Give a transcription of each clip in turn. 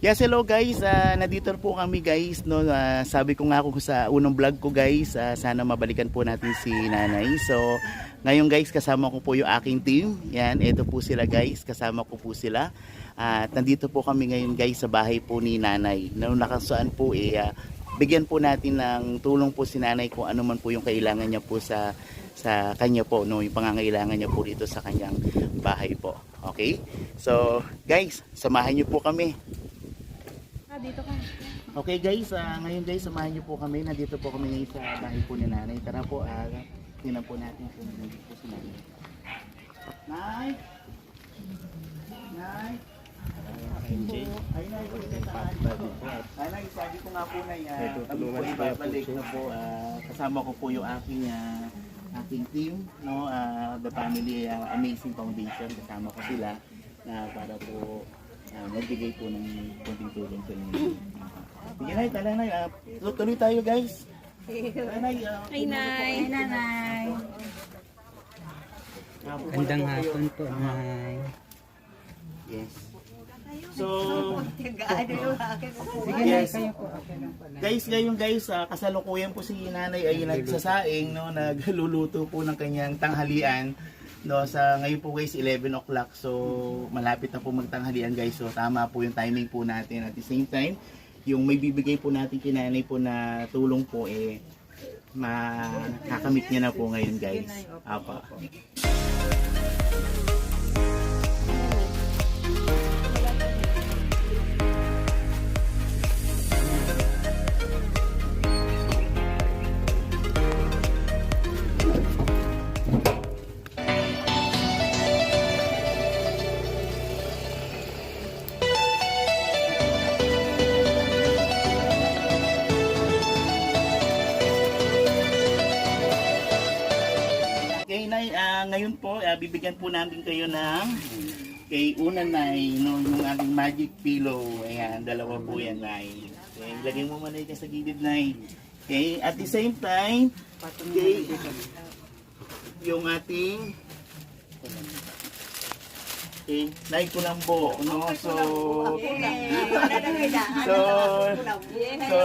Yes, hello guys. Nandito po kami guys, no. Sabi ko nga ako sa unang vlog ko guys, sana mabalikan po natin si Nanay. So, ngayon guys, kasama ko po yung aking team. Yan, ito po sila guys, kasama ko po sila. At nandito po kami ngayon guys sa bahay po ni Nanay. Nakasuan po bigyan po natin ng tulong po si Nanay kung ano man po yung kailangan niya po sa kanya po, no, yung pangangailangan niya po dito sa kanyang bahay po. Okay? So, guys, samahan niyo po kami. Dito ka. Okay guys, ngayon guys, samahan niyo po kami. Nandito po kami ngayon sa bahay po ni Nanay. Tara po, tingnan po natin kung nandito po si Nanay. Nay! Nay! Ay, Nay, Nay, sabi ko nga po na kami po ibabalik na po. Kasama ko po yung aking team, no? The Family Amazing Foundation. Kasama ko sila na para po magbigay po ng konting tulong sa inyo. Sige Nay, tala Nay. Tuloy tayo guys. Tala Nay. Ay, Nay. Ay, Nanay. Gandang hapon po, Nay. Yes. So, Sige, yes. Nay, kayo po. Okay lang po, Nay. Guys, ngayon guys, kasalukuyan po si Nanay ay nagsasaing, no, nagluluto po ng kanyang tanghalian. No, sa ngayon po guys 11 o'clock, so malapit na po magtanghalian guys, so tama po yung timing po natin. At the same time, yung may bibigay po natin kay Nanay po na tulong po makakamit niya na po ngayon guys. Apa. Okay, Nay, ngayon po, bibigyan po namin kayo ng kay una Nay, no, yung ating magic pillow. Ayan, dalawa po yan, Nay. Okay, lagay mo muna ka sa gilid, Nay. Okay, at the same time, okay, yung ating Nay Kulambo, no? So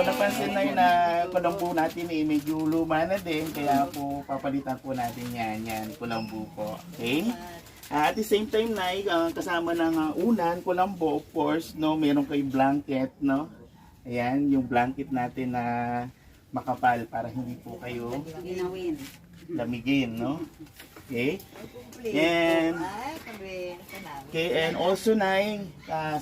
napansin na yun na kulambo natin medyo luma na din, kaya po papalitan po natin yan kulambo po. Okay? At the same time, Nay, kasama ng unan, kulambo, of course, no, meron kayong blanket, no? Ayan, yung blanket natin na makapal para hindi po kayo lamigin, no? Okay? And also Nay,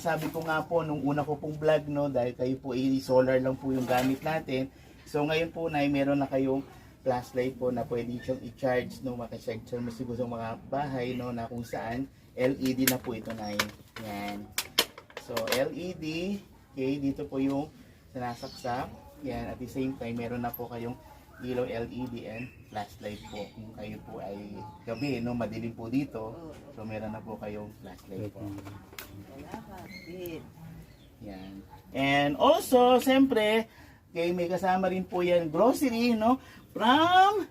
sabi ko nga po nung una ko pong vlog, no, dahil kayo po solar lang po yung gamit natin. So ngayon po Nay, meron na kayong flashlight po na pwede siyang i-charge, no, makacharge mo siguro sa mga bahay, no, na kung saan LED na po ito Nay. Yan. So LED, okay, dito po yung sinasaksak. Yan, at the same time meron na po kayong ilaw LED and flashlight po. Kung kayo po ay gabi, no, madilim po dito, so meron na po kayong flashlight po. Yan. And also, siyempre, may kasama rin po yan grocery, no, from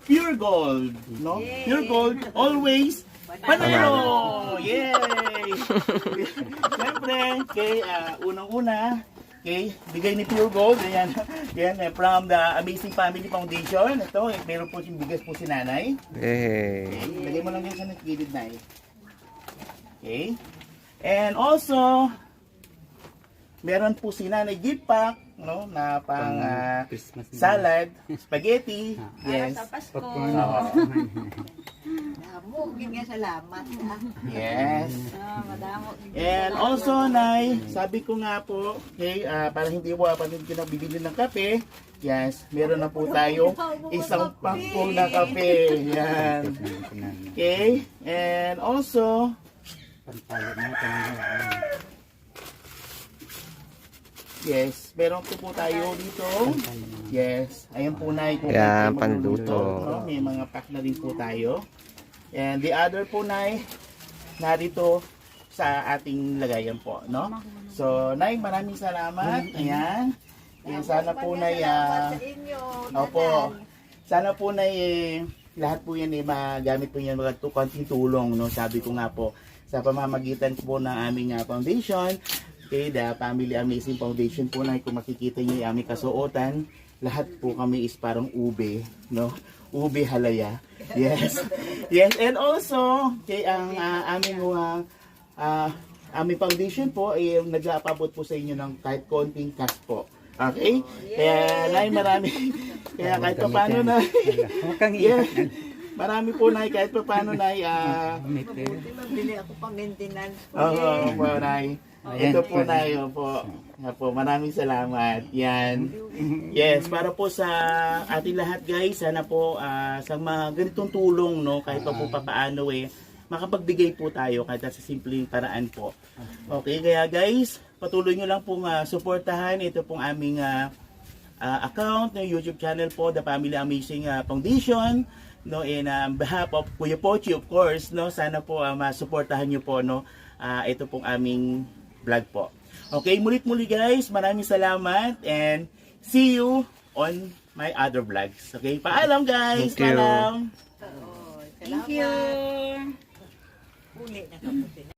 Pure Gold, no? Yay! Pure Gold, always panalo! Yay! Siyempre, unang-una, okay, bigay ni Pure Gold, ayan, from the Amazing Family Foundation. Ito, meron po yung bigas po si Nanay. Hey. Okay, lagay mo lang yan sa nakikilid na Okay. And also, meron po si Nanay gift pack, no, na pang salad, spaghetti. Yes. Salamat. Yes. Madamo. And also, Nay, sabi ko nga po, okay, para hindi po kapatid ko bibili ng kape, yes, meron na po tayo isang pack po na kape. Yan. Okay. And also, yes, meron po tayo dito. Yes, ayan po Nay. Yan, panluto. No? May mga pack na rin po tayo. And the other po Nay, narito sa ating lagayan po, no? So, Nay, maraming salamat. Ayan. Ayan, sana po Nay, opo. Sana po Nay, lahat po yan magamit po yan konting tulong, no? Sabi ko nga po, sa pamamagitan po ng aming foundation, Okay, the Family Amazing Foundation po na kung makikita niyo yung aming kasuotan, lahat po kami is parang ube, no? Ube halaya. Yes. Yes, and also, okay, ang aming foundation po ay nag-aapabot po sa inyo ng kahit konting cash po. Okay? Kaya Nay, marami. Kaya kahit pa paano na. Huwag kang Yeah. iyak. Marami po Nay, kahit pa paano Nay. Mabili ako pang maintenance po. Oo, po Nay. Ayan Ito po. po Nay, po. Po, maraming salamat. Yan. Yes, para po sa ating lahat guys, sana po sa mga ganitong tulong, no, kahit pa po papaano makapagbigay po tayo kahit sa simpleng paraan po. Okay, kaya guys, patuloy nyo lang pong suportahan ito pong aming account, no, YouTube channel po, The Family Amazing Foundation, no, and on behalf of Kuya Pochi, of course, no, sana po masuportahan nyo po, no, ito pong aming vlog po. Okay, mulit-muli guys, maraming salamat and see you on my other vlogs. Okay, paalam guys, Thank you. paalam. Oo, Thank you. Uli na kapusin.